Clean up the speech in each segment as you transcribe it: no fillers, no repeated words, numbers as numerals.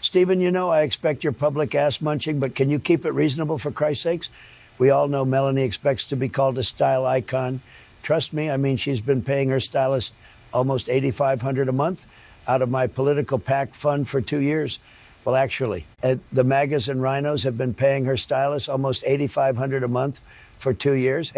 Stephen, you know I expect your public ass munching, but can you keep it reasonable for Christ's sakes? We all know Melanie expects to be called a style icon. Trust me, I mean, she's been paying her stylist almost $8,500 a month out of my political PAC fund for 2 years. Well, actually, the MAGAs and rhinos have been paying her stylist almost $8,500 a month for 2 years.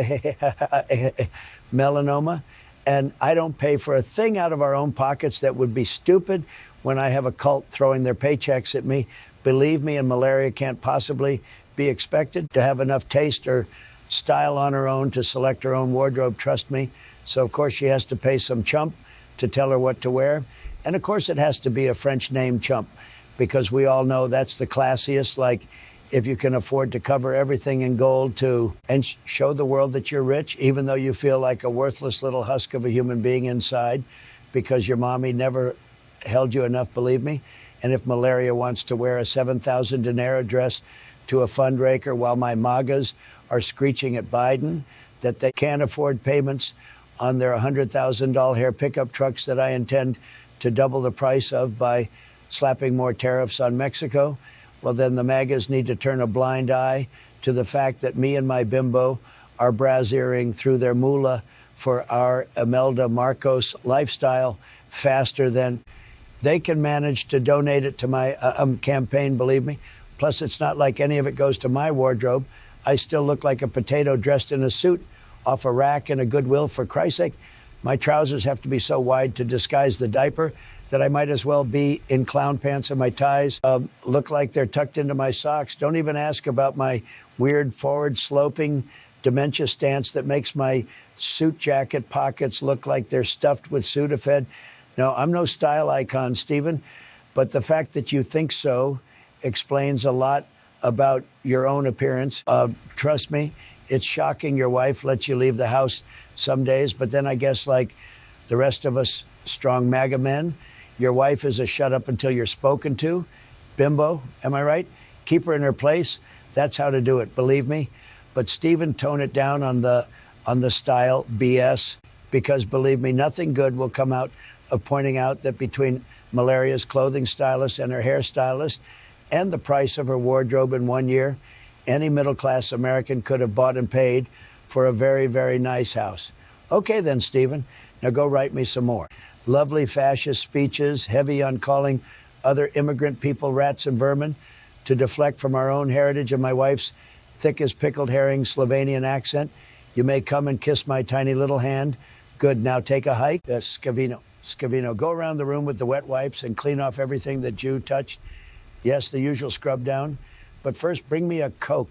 Melanoma. And I don't pay for a thing out of our own pockets. That would be stupid when I have a cult throwing their paychecks at me. Believe me, and malaria can't possibly be expected to have enough taste or style on her own to select her own wardrobe, trust me. So, of course, she has to pay some chump to tell her what to wear. And, of course, it has to be a French name chump, because we all know that's the classiest. Like, if you can afford to cover everything in gold and show the world that you're rich, even though you feel like a worthless little husk of a human being inside, because your mommy never held you enough, believe me. And if malaria wants to wear a 7,000 dinero dress to a fundraiser while my MAGAs are screeching at Biden that they can't afford payments on their $100,000 hair pickup trucks that I intend to double the price of by slapping more tariffs on Mexico, well, then the MAGAs need to turn a blind eye to the fact that me and my bimbo are brassiering through their moolah for our Imelda Marcos lifestyle faster than they can manage to donate it to my campaign, believe me. Plus, it's not like any of it goes to my wardrobe. I still look like a potato dressed in a suit off a rack in a Goodwill, for Christ's sake. My trousers have to be so wide to disguise the diaper that I might as well be in clown pants, and my ties look like they're tucked into my socks. Don't even ask about my weird forward-sloping dementia stance that makes my suit jacket pockets look like they're stuffed with Sudafed. No, I'm no style icon, Stephen, but the fact that you think so explains a lot about your own appearance. Trust me, it's shocking your wife lets you leave the house some days, but then I guess like the rest of us strong MAGA men, your wife is a shut up until you're spoken to. Bimbo, am I right? Keep her in her place. That's how to do it, believe me. But Stephen, tone it down on the style BS, because believe me, nothing good will come out of pointing out that between Malaria's clothing stylist and her hairstylist and the price of her wardrobe in 1 year, any middle-class American could have bought and paid for a very, very nice house. Okay then, Stephen, now go write me some more. Lovely fascist speeches, heavy on calling other immigrant people rats and vermin to deflect from our own heritage and my wife's thick as pickled herring Slovenian accent. You may come and kiss my tiny little hand. Good, now take a hike. Scavino, go around the room with the wet wipes and clean off everything that Jew touched. Yes, the usual scrub down. But first, bring me a Coke.